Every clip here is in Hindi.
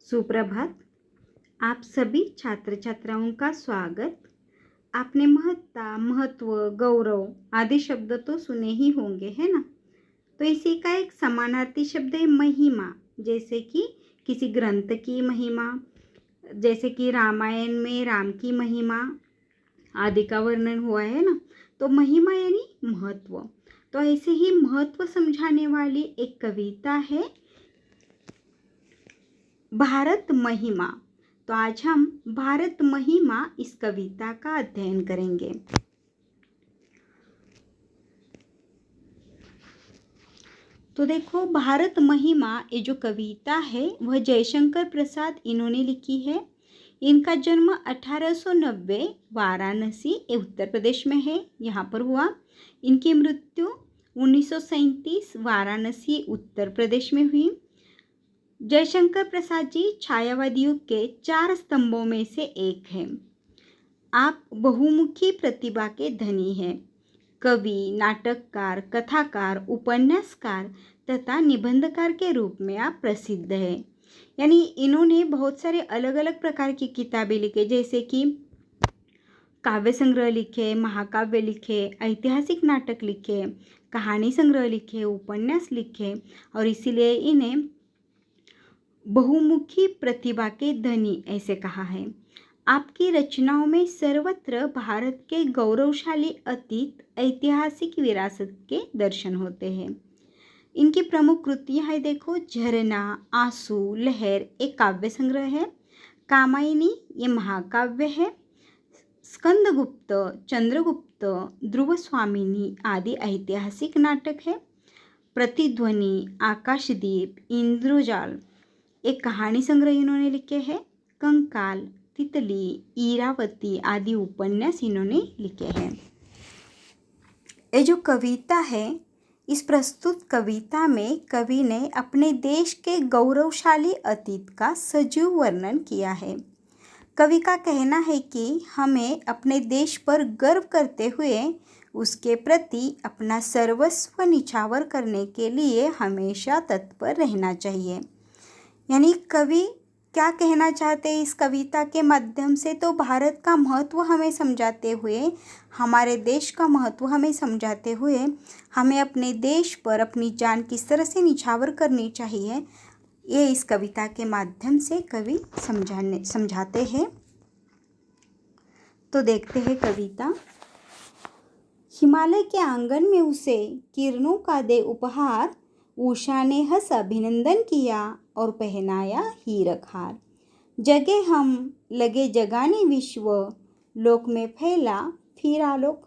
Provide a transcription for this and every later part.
सुप्रभात। आप सभी छात्र छात्राओं का स्वागत। आपने महत्ता, महत्व, गौरव आदि शब्द तो सुने ही होंगे, है ना। तो इसी का एक समानार्थी शब्द है महिमा। जैसे कि किसी ग्रंथ की महिमा, जैसे कि रामायण में राम की महिमा आदि का वर्णन हुआ है ना। तो महिमा यानी महत्व। तो ऐसे ही महत्व समझाने वाली एक कविता है भारत महिमा। तो आज हम भारत महिमा इस कविता का अध्ययन करेंगे। तो देखो, भारत महिमा ये जो कविता है वह जयशंकर प्रसाद इन्होंने लिखी है। इनका जन्म 1890 वाराणसी उत्तर प्रदेश में है, यहाँ पर हुआ। इनकी मृत्यु 1937 वाराणसी उत्तर प्रदेश में हुई। जयशंकर प्रसाद जी छायावादी युग के 4 स्तंभों में से एक हैं। आप बहुमुखी प्रतिभा के धनी हैं। कवि, नाटककार, कथाकार, उपन्यासकार तथा निबंधकार के रूप में आप प्रसिद्ध हैं। यानी इन्होंने बहुत सारे अलग अलग प्रकार की किताबें लिखे, जैसे कि काव्य संग्रह लिखे, महाकाव्य लिखे, ऐतिहासिक नाटक लिखे, कहानी संग्रह लिखे, उपन्यास लिखे, और इसीलिए इन्हें बहुमुखी प्रतिभा के धनी ऐसे कहा है। आपकी रचनाओं में सर्वत्र भारत के गौरवशाली अतीत, ऐतिहासिक विरासत के दर्शन होते हैं। इनकी प्रमुख कृतियाँ है, देखो, झरना, आंसू, लहर एक काव्य संग्रह है, कामायनी ये महाकाव्य है, स्कंदगुप्त, चंद्रगुप्त, ध्रुव स्वामिनी आदि ऐतिहासिक नाटक है, प्रतिध्वनि, आकाशदीप, इंद्रजाल एक कहानी संग्रह इन्होंने लिखे हैं, कंकाल, तितली, ईरावती आदि उपन्यास इन्होंने लिखे हैं। ये जो कविता है, इस प्रस्तुत कविता में कवि ने अपने देश के गौरवशाली अतीत का सजीव वर्णन किया है। कवि का कहना है कि हमें अपने देश पर गर्व करते हुए उसके प्रति अपना सर्वस्व निछावर करने के लिए हमेशा तत्पर रहना चाहिए। यानी कवि क्या कहना चाहते हैं इस कविता के माध्यम से? तो भारत का महत्व हमें समझाते हुए, हमारे देश का महत्व हमें समझाते हुए, हमें अपने देश पर अपनी जान किस तरह से निछावर करनी चाहिए, ये इस कविता के माध्यम से कवि समझाते हैं। तो देखते हैं कविता। हिमालय के आंगन में उसे किरणों का दे उपहार, उषा ने हंस अभिनंदन किया और पहनाया हीरक हार। जगे हम लगे जगाने विश्व, लोक में फैला फिर आलोक।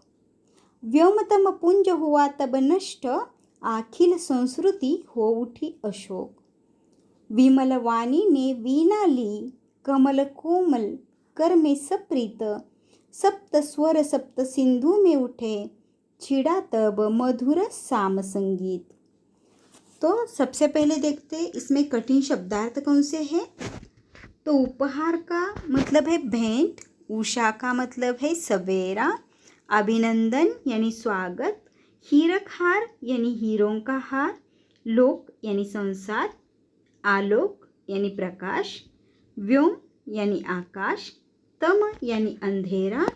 व्योमतम पुंज हुआ तब नष्ट, अखिल संस्कृति हो उठी अशोक। विमल वाणी ने वीणा ली, कमल कोमल कर में सप्रीत। सप्त स्वर सप्त सिंधु में उठे, छिड़ा तब मधुर साम संगीत। तो सबसे पहले देखते हैं इसमें कठिन शब्दार्थ कौन से हैं। तो उपहार का मतलब है भेंट, उषा का मतलब है सवेरा, अभिनंदन यानी स्वागत, हीरक हार यानी हीरों का हार, लोक यानी संसार, आलोक यानी प्रकाश, व्योम यानी आकाश, तम यानी अंधेरा,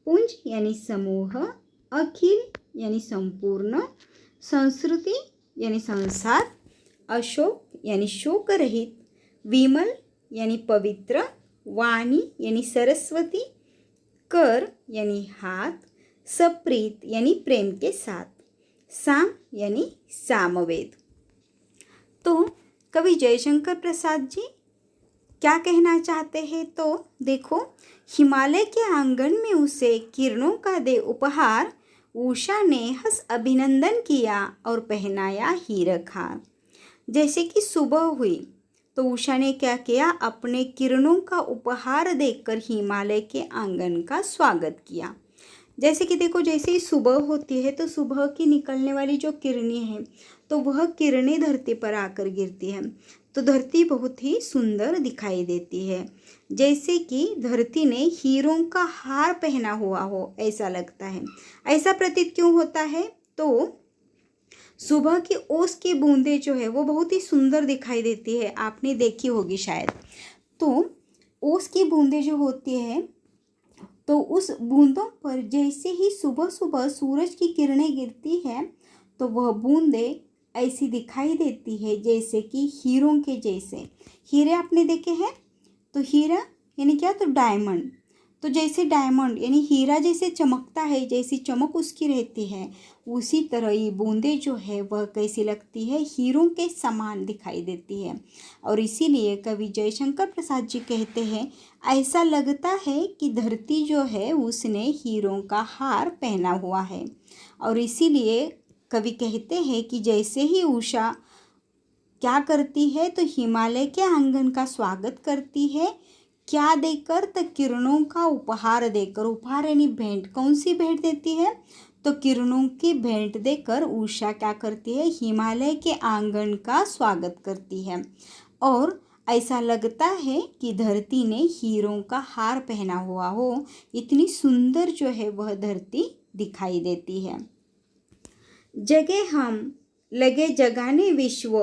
पुंज यानी समूह, अखिल यानी संपूर्ण, संस्कृति यानी संसार, अशोक यानी शोक रहित, विमल यानी पवित्र, वाणी यानी सरस्वती, कर यानी हाथ, सप्रीत यानी प्रेम के साथ, साम यानी सामवेद। तो कवि जयशंकर प्रसाद जी क्या कहना चाहते हैं? तो देखो, हिमालय के आंगन में उसे किरणों का दे उपहार, उषा ने हंस अभिनंदन किया और पहनाया हीरक हार। जैसे कि सुबह हुई तो उषा ने क्या किया? अपने किरणों का उपहार देकर हिमालय के आंगन का स्वागत किया। जैसे कि देखो, जैसे ही सुबह होती है तो सुबह की निकलने वाली जो किरणें हैं, तो वह किरणें धरती पर आकर गिरती हैं, तो धरती बहुत ही सुंदर दिखाई देती है। जैसे कि धरती ने हीरों का हार पहना हुआ हो, ऐसा लगता है। ऐसा प्रतीत क्यों होता है? तो सुबह की ओस की बूंदें जो है वो बहुत ही सुंदर दिखाई देती है, आपने देखी होगी शायद। तो ओस की बूंदें जो होती है, तो उस बूंदों पर जैसे ही सुबह सुबह सूरज की किरणें गिरती हैं तो वह बूंदें ऐसी दिखाई देती है जैसे कि हीरों के जैसे। हीरे आपने देखे हैं? तो हीरा यानी क्या? तो डायमंड। तो जैसे डायमंड यानी हीरा जैसे चमकता है, जैसी चमक उसकी रहती है, उसी तरह ये बूंदें जो है वह कैसी लगती है? हीरों के समान दिखाई देती है। और इसीलिए कवि जयशंकर प्रसाद जी कहते हैं, ऐसा लगता है कि धरती जो है उसने हीरों का हार पहना हुआ है। और इसीलिए कवि कहते हैं कि जैसे ही उषा क्या करती है? तो हिमालय के आंगन का स्वागत करती है। क्या देकर? तो किरणों का उपहार देकर। उपहार यानी भेंट। कौन सी भेंट देती है? तो किरणों की भेंट देकर उषा क्या करती है? हिमालय के आंगन का स्वागत करती है। और ऐसा लगता है कि धरती ने हीरों का हार पहना हुआ हो, इतनी सुंदर जो है वह धरती दिखाई देती है। जगे हम लगे जगाने विश्व,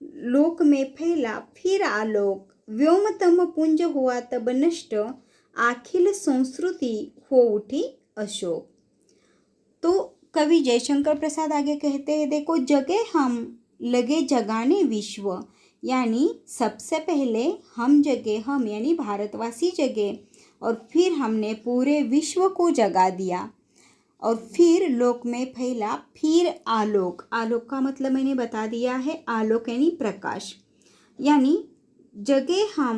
लोक में फैला फिर आलोक, व्योमतम पुंज हुआ तब नष्ट, अखिल संस्कृति हो उठी अशोक। तो कवि जयशंकर प्रसाद आगे कहते हैं, देखो, जगे हम लगे जगाने विश्व, यानी सबसे पहले हम जगे, हम यानी भारतवासी जगे, और फिर हमने पूरे विश्व को जगा दिया, और फिर लोक में फैला फिर आलोक। आलोक का मतलब मैंने बता दिया है, आलोक यानी प्रकाश। यानी जगे हम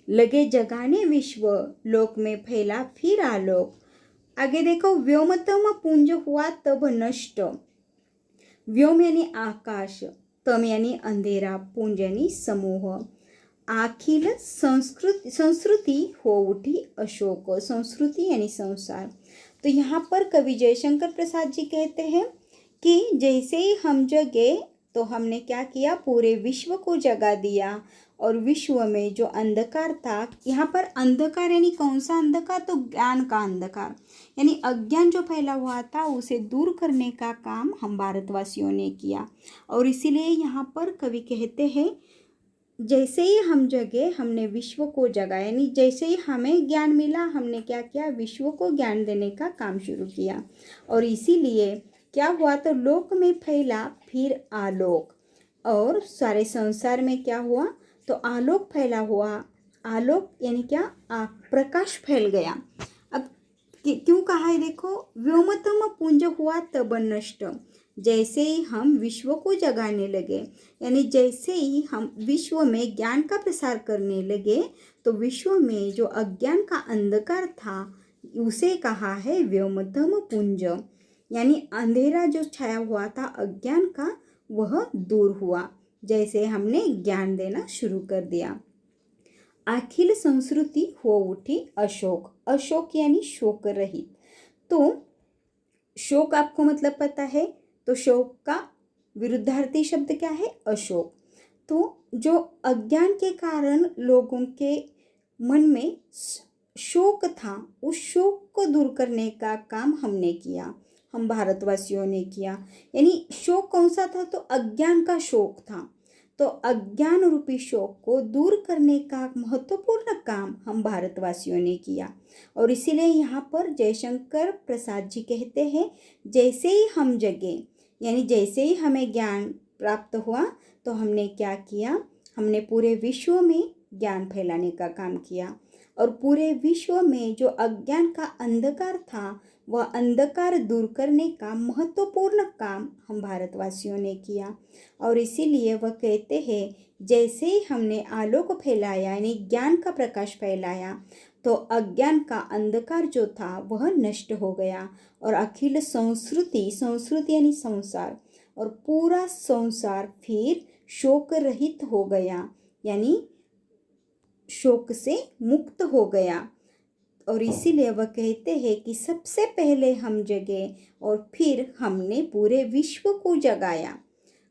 लगे जगाने विश्व, लोक में फैला फिर आलोक। आगे देखो, व्योमतम पुंज हुआ तब नष्ट। व्योम यानी आकाश, तम यानी अंधेरा, पुंज यानी समूह, अखिल संस्कृति हो उठी अशोक। संस्कृति यानी संसार। तो यहाँ पर कवि जयशंकर प्रसाद जी कहते हैं कि जैसे ही हम जगे तो हमने क्या किया? पूरे विश्व को जगा दिया, और विश्व में जो अंधकार था, यहाँ पर अंधकार यानी कौन सा अंधकार? तो ज्ञान का अंधकार, यानी अज्ञान जो फैला हुआ था उसे दूर करने का काम हम भारतवासियों ने किया। और इसीलिए यहाँ पर कवि कहते हैं, जैसे ही हम जगे हमने विश्व को जगा, यानी जैसे ही हमें ज्ञान मिला हमने क्या किया? विश्व को ज्ञान देने का काम शुरू किया। और इसीलिए क्या हुआ? तो लोक में फैला फिर आलोक, और सारे संसार में क्या हुआ? तो आलोक फैला हुआ। आलोक यानी क्या? प्रकाश फैल गया। अब क्यों कहा है? देखो, व्योमतम पुंज हुआ तब नष्ट। जैसे ही हम विश्व को जगाने लगे, यानी जैसे ही हम विश्व में ज्ञान का प्रसार करने लगे, तो विश्व में जो अज्ञान का अंधकार था उसे कहा है व्योमतम पुंज, यानी अंधेरा जो छाया हुआ था अज्ञान का, वह दूर हुआ जैसे हमने ज्ञान देना शुरू कर दिया। अखिल संस्कृति हो उठी अशोक। अशोक यानी शोक रहित। तो शोक आपको मतलब पता है, तो शोक का विरुद्धार्थी शब्द क्या है? अशोक। तो जो अज्ञान के कारण लोगों के मन में शोक था, उस शोक को दूर करने का काम हमने किया, हम भारतवासियों ने किया। यानी शोक कौन सा था? तो अज्ञान का शोक था। तो अज्ञान रूपी शोक को दूर करने का महत्वपूर्ण काम हम भारतवासियों ने किया। और इसीलिए यहाँ पर जयशंकर प्रसाद जी कहते हैं, जैसे ही हम जगे, यानी जैसे ही हमें ज्ञान प्राप्त हुआ तो हमने क्या किया? हमने पूरे विश्व में ज्ञान फैलाने का काम किया, और पूरे विश्व में जो अज्ञान का अंधकार था वह अंधकार दूर करने का महत्वपूर्ण काम हम भारतवासियों ने किया। और इसीलिए वह कहते हैं, जैसे ही हमने आलोक फैलाया यानी ज्ञान का प्रकाश फैलाया, तो अज्ञान का अंधकार जो था वह नष्ट हो गया, और अखिल संस्कृति, संस्कृति यानी संसार, और पूरा संसार फिर शोक रहित हो गया, यानी शोक से मुक्त हो गया। और इसीलिए वह कहते हैं कि सबसे पहले हम जगे और फिर हमने पूरे विश्व को जगाया।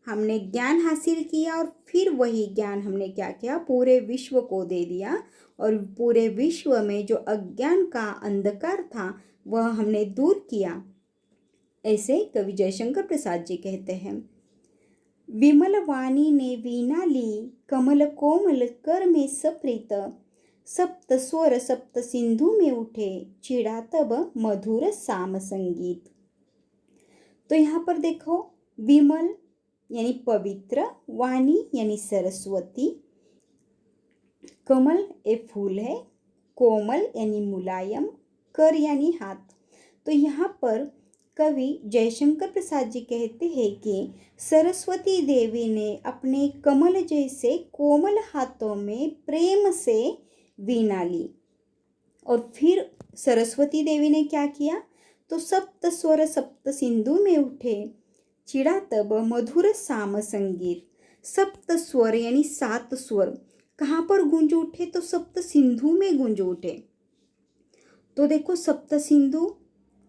हमने ज्ञान हासिल किया और फिर वही ज्ञान हमने क्या किया? पूरे विश्व को दे दिया, और पूरे विश्व में जो अज्ञान का अंधकार था वह हमने दूर किया। ऐसे कवि जयशंकर प्रसाद जी कहते हैं। विमल वाणी ने वीणा ली, कमल कोमल कर में सप्रीत, सप्त स्वर सप्त सिंधु में उठे, छिड़ा तब मधुर साम संगीत। तो यहाँ पर देखो, विमल यानी पवित्र, वाणी यानी सरस्वती, कमल एक फूल है, कोमल यानी मुलायम, कर यानी हाथ। तो यहाँ पर कवि जयशंकर प्रसाद जी कहते हैं कि सरस्वती देवी ने अपने कमल जैसे कोमल हाथों में प्रेम से वीणा ली, और फिर सरस्वती देवी ने क्या किया, तो सप्त स्वर सप्त सिंधु में उठे, छिड़ा तब मधुर साम संगीत। सप्त स्वर यानी 7 स्वर कहाँ पर गूंज उठे, तो सप्त सिंधु में गूंज उठे। तो देखो, सप्त सिंधु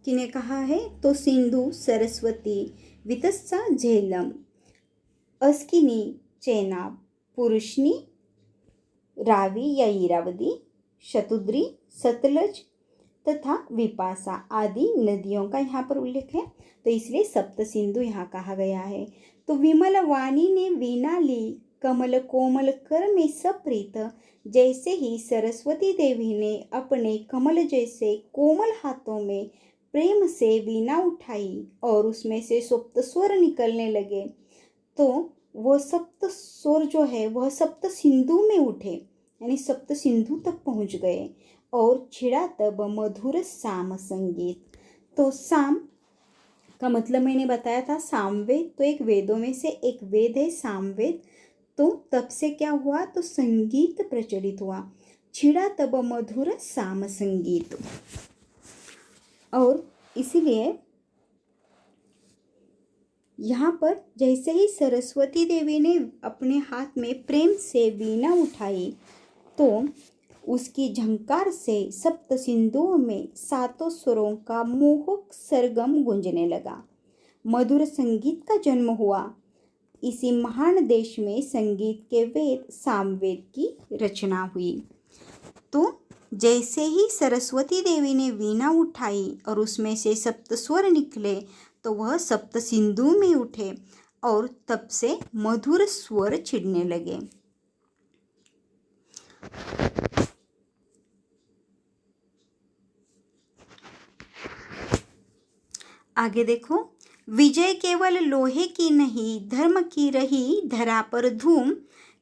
किने कहा है, तो सिंधु सरस्वती, वितस्सा झेलम, अस्किनी चेनाब, पुरुषनी रावी या इरावदी, शतुद्री सतलज तथा विपासा आदि नदियों का यहाँ पर उल्लेख है, तो इसलिए सप्त सिंधु यहाँ कहा गया है। तो विमल वाणी ने वीणा ली, कमल कोमल कर में सप्रीत, जैसे ही सरस्वती देवी ने अपने कमल जैसे कोमल हाथों में प्रेम से वीणा उठाई और उसमें से सप्त स्वर निकलने लगे, तो वो सप्त स्वर जो है वह सप्त सिंधु में उठे, यानी सप्त सिंधु तक पहुंच गए, और छिड़ा तब मधुर साम संगीत। तो साम का मतलब मैंने बताया था, सामवेद तो एक वेदों में से एक वेद है सामवेद। तो तब से क्या हुआ, तो संगीत प्रचलित हुआ, छिड़ा तब मधुर साम संगीत। और इसीलिए यहाँ पर जैसे ही सरस्वती देवी ने अपने हाथ में प्रेम से वीणा उठाई, तो उसकी झंकार से सप्त सिंधुओं में 7 स्वरों का मोहक सरगम गूंजने लगा, मधुर संगीत का जन्म हुआ। इसी महान देश में संगीत के वेद सामवेद की रचना हुई। तो जैसे ही सरस्वती देवी ने वीणा उठाई और उसमें से सप्त स्वर निकले, तो वह सप्त सिंधु में उठे और तब से मधुर स्वर छिड़ने लगे। आगे देखो, विजय केवल लोहे की नहीं, धर्म की रही धरा पर धूम,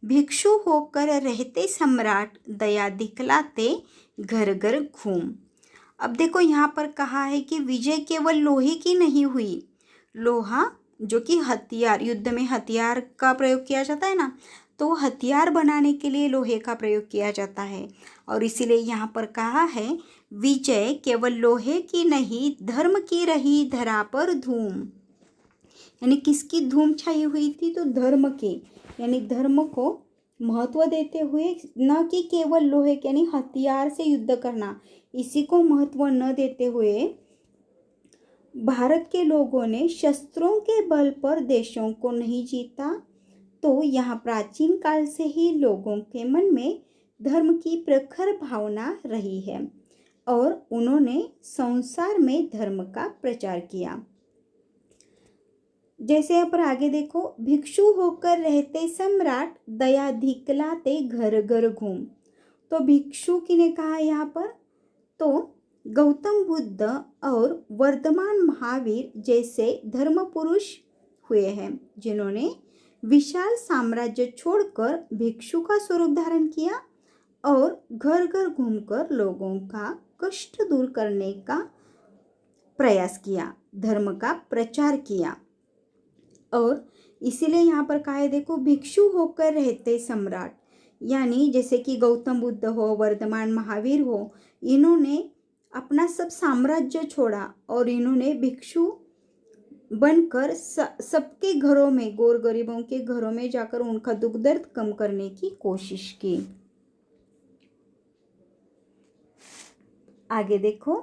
भिक्षु होकर रहते सम्राट, दया दिखलाते घर घर घूम। अब देखो, यहाँ पर कहा है कि विजय केवल लोहे की नहीं हुई। लोहा जो कि हथियार, युद्ध में हथियार का प्रयोग किया जाता है ना, तो हथियार बनाने के लिए लोहे का प्रयोग किया जाता है, और इसीलिए यहाँ पर कहा है विजय केवल लोहे की नहीं, धर्म की रही धरा पर धूम। यानी किसकी धूम छाई हुई थी, तो धर्म की, यानी धर्म को महत्व देते हुए, न कि केवल लोहे के यानी हथियार से युद्ध करना, इसी को महत्व न देते हुए भारत के लोगों ने शस्त्रों के बल पर देशों को नहीं जीता। तो यहाँ प्राचीन काल से ही लोगों के मन में धर्म की प्रखर भावना रही है और उन्होंने संसार में धर्म का प्रचार किया। जैसे यहाँ पर आगे देखो, भिक्षु होकर रहते सम्राट, दया धिकलाते घर घर घूम। तो भिक्षु किने कहा यहाँ पर, तो गौतम बुद्ध और वर्धमान महावीर जैसे धर्म पुरुष हुए हैं, जिन्होंने विशाल साम्राज्य छोड़कर भिक्षु का स्वरूप धारण किया और घर घर घूमकर लोगों का कष्ट दूर करने का प्रयास किया, धर्म का प्रचार किया। और इसीलिए यहाँ पर कहा है, देखो, भिक्षु होकर रहते सम्राट, यानी जैसे कि गौतम बुद्ध हो, वर्धमान महावीर हो, इन्होंने अपना सब साम्राज्य छोड़ा और इन्होंने भिक्षु बनकर सबके घरों में, गौर गरीबों के घरों में जाकर उनका दुख दर्द कम करने की कोशिश की। आगे देखो,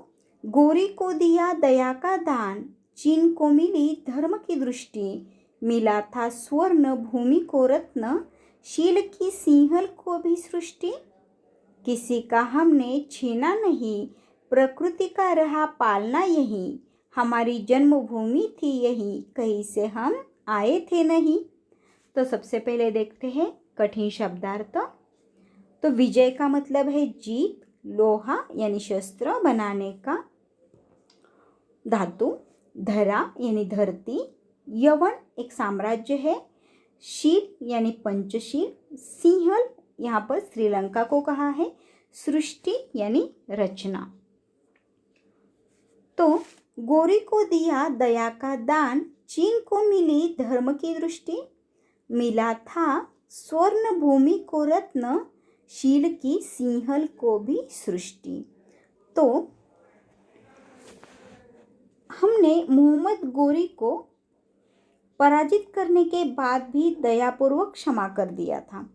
गोरी को दिया दया का दान, चीन को मिली धर्म की दृष्टि, मिला था स्वर्ण भूमि को रत्न, शील की सिंहल को भी सृष्टि, किसी का हमने छीना नहीं, प्रकृति का रहा पालना यही, हमारी जन्मभूमि थी यही, कहीं से हम आए थे नहीं। तो सबसे पहले देखते हैं कठिन शब्दार्थ। तो विजय का मतलब है जीत, लोहा यानी शस्त्र बनाने का धातु, धरा यानी धरती, यवन एक साम्राज्य है, शील यानी पंचशील, सिंहल यहाँ पर श्रीलंका को कहा है, सृष्टि यानी रचना। तो गोरी को दिया दया का दान, चीन को मिली धर्म की दृष्टि, मिला था स्वर्ण भूमि को रत्न, शील की सिंहल को भी सृष्टि। तो हमने मोहम्मद गोरी को पराजित करने के बाद भी दयापूर्वक क्षमा कर दिया था।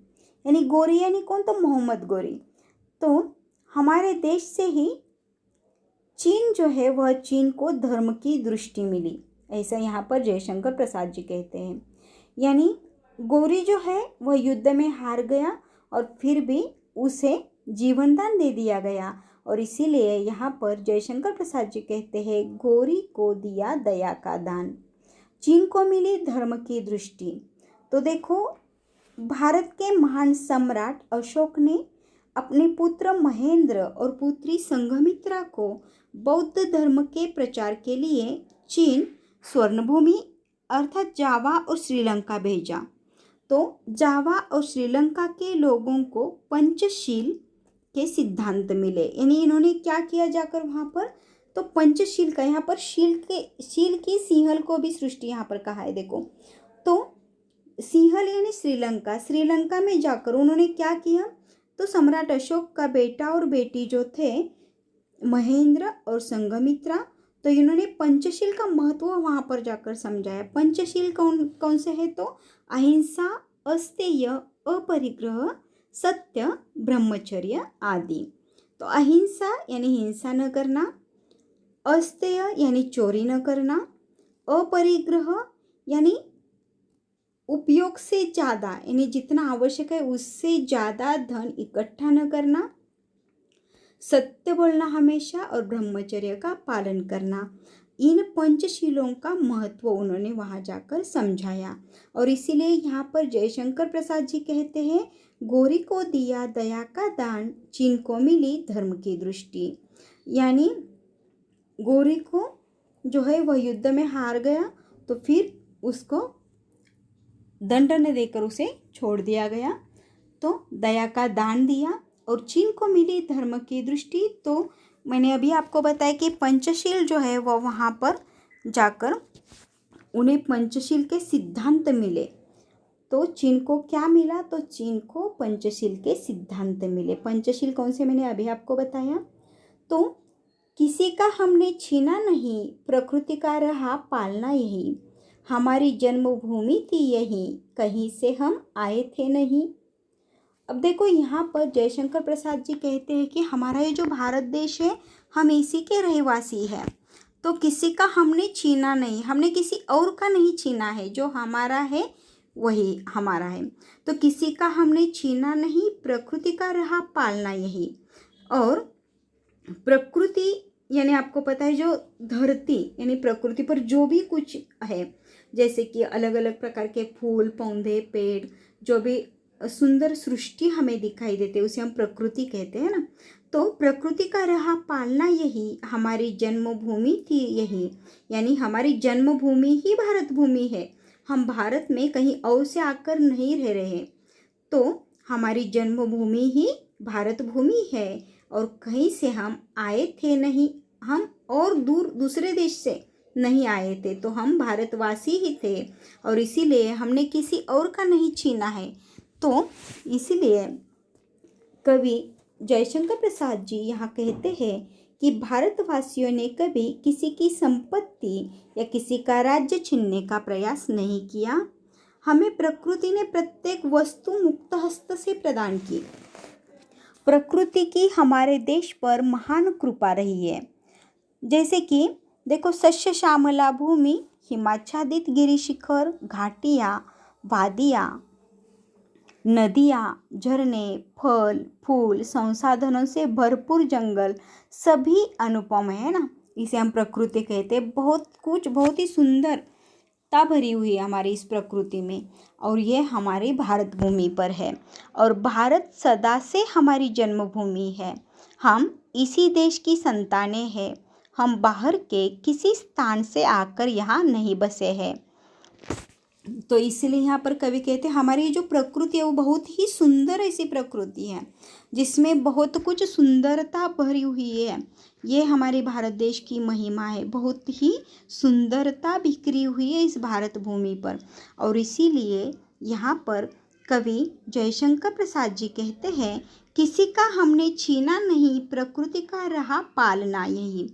यानी गोरी यानी कौन? तो मोहम्मद गोरी। तो हमारे देश से ही चीन जो है वह चीन को धर्म की दृष्टि मिली, ऐसा यहाँ पर जयशंकर प्रसाद जी कहते हैं। यानी गोरी जो है वह युद्ध में हार गया और फिर भी उसे जीवन दान दे दिया गया, और इसीलिए यहाँ पर जयशंकर प्रसाद जी कहते हैं गोरी को दिया दया का दान, चीन को मिली धर्म की दृष्टि। तो देखो, भारत के महान सम्राट अशोक ने अपने पुत्र महेंद्र और पुत्री संघमित्रा को बौद्ध धर्म के प्रचार के लिए चीन, स्वर्णभूमि अर्थात जावा और श्रीलंका भेजा। तो जावा और श्रीलंका के लोगों को पंचशील के सिद्धांत मिले। यानी इन्होंने क्या किया जाकर वहाँ पर? तो पंचशील का, यहाँ पर शील की सिंहल को भी सृष्टि यहाँ पर कहा है। देखो, तो सिंहल यानी श्रीलंका में जाकर उन्होंने क्या किया? तो सम्राट अशोक का बेटा और बेटी जो थे महेंद्र और संघमित्रा, तो इन्होंने पंचशील का महत्व वहाँ पर जाकर समझाया। पंचशील कौन कौन से है? तो अहिंसा, अस्तेय, अपरिग्रह, सत्य, ब्रह्मचर्य आदि। तो अहिंसा यानी हिंसा न करना, अस्तेय यानी चोरी न करना, अपरिग्रह यानी उपयोग से ज़्यादा यानी जितना आवश्यक है उससे ज़्यादा धन इकट्ठा न करना, सत्य बोलना हमेशा, और ब्रह्मचर्य का पालन करना। इन पंचशीलों का महत्व उन्होंने वहाँ जाकर समझाया, और इसीलिए यहाँ पर जयशंकर प्रसाद जी कहते हैं गोरी को दिया दया का दान, चीन को मिली धर्म की दृष्टि। यानी गोरी को जो है वह युद्ध में हार गया, तो फिर उसको दंड न देकर उसे छोड़ दिया गया, तो दया का दान दिया, और चीन को मिली धर्म की दृष्टि। तो मैंने अभी आपको बताया कि पंचशील जो है वह वहाँ पर जाकर उन्हें पंचशील के सिद्धांत मिले। तो चीन को क्या मिला? तो चीन को पंचशील के सिद्धांत मिले। पंचशील कौन से मैंने अभी आपको बताया। तो किसी का हमने छीना नहीं, प्रकृति का रहा पालना यही, हमारी जन्मभूमि थी यही, कहीं से हम आए थे नहीं। अब देखो, यहाँ पर जयशंकर प्रसाद जी कहते हैं कि हमारा ये जो भारत देश है हम इसी के रहवासी हैं, तो किसी का हमने छीना नहीं, हमने किसी और का नहीं छीना है, जो हमारा है वही हमारा है। तो किसी का हमने छीना नहीं, प्रकृति का रहा पालना यही। और प्रकृति यानी आपको पता है जो धरती यानी प्रकृति पर जो भी कुछ है, जैसे कि अलग अलग प्रकार के फूल, पौधे, पेड़, जो भी सुंदर सृष्टि हमें दिखाई देते उसे हम प्रकृति कहते हैं ना। तो प्रकृति का रहा पालना यही, हमारी जन्मभूमि थी यही। यानी हमारी जन्मभूमि ही भारत भूमि है, हम भारत में कहीं और से आकर नहीं रह रहे। तो हमारी जन्मभूमि ही भारत भूमि है और कहीं से हम आए थे नहीं, हम और दूसरे देश से नहीं आए थे, तो हम भारतवासी ही थे, और इसीलिए हमने किसी और का नहीं छीना है। तो इसीलिए कवि जयशंकर प्रसाद जी यहाँ कहते हैं कि भारतवासियों ने कभी किसी की संपत्ति या किसी का राज्य छीनने का प्रयास नहीं किया। हमें प्रकृति ने प्रत्येक वस्तु मुक्त हस्त से प्रदान की। प्रकृति की हमारे देश पर महान कृपा रही है। जैसे कि देखो, सस्य श्यामला भूमि, हिमाच्छादित गिरिशिखर, घाटियाँ, वादियाँ, नदियाँ, झरने, फल फूल, संसाधनों से भरपूर जंगल, सभी अनुपम है ना। इसे हम प्रकृति कहते हैं। बहुत कुछ बहुत ही सुंदरता भरी हुई है हमारी इस प्रकृति में, और ये हमारी भारत भूमि पर है। और भारत सदा से हमारी जन्मभूमि है। हम इसी देश की संतानें हैं। हम बाहर के किसी स्थान से आकर यहाँ नहीं बसे हैं। तो इसलिए यहाँ पर कवि कहते हैं हमारी जो प्रकृति है वो बहुत ही सुंदर ऐसी प्रकृति है, जिसमें बहुत कुछ सुंदरता भरी हुई है। ये हमारे भारत देश की महिमा है। बहुत ही सुंदरता बिखरी हुई है इस भारत भूमि पर। और इसीलिए यहाँ पर कवि जयशंकर प्रसाद जी कहते हैं, किसी का हमने छीना नहीं, प्रकृति का रहा पालना यही।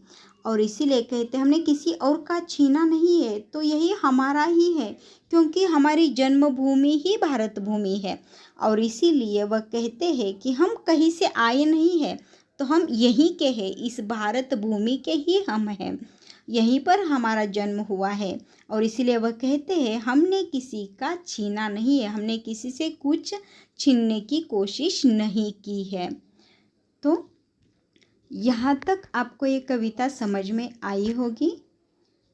और इसीलिए कहते हैं हमने किसी और का छीना नहीं है, तो यही हमारा ही है, क्योंकि हमारी जन्मभूमि ही भारत भूमि है। और इसीलिए वह कहते हैं कि हम कहीं से आए नहीं हैं, तो हम यहीं के हैं, इस भारत भूमि के ही हम हैं, यहीं पर हमारा जन्म हुआ है। और इसीलिए वह कहते हैं हमने किसी का छीना नहीं है, हमने किसी से कुछ छीनने की कोशिश नहीं की है। तो यहाँ तक आपको ये कविता समझ में आई होगी।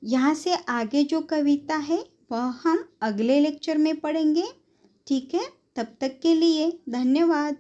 यहाँ से आगे जो कविता है वह हम अगले लेक्चर में पढ़ेंगे। ठीक है, तब तक के लिए धन्यवाद।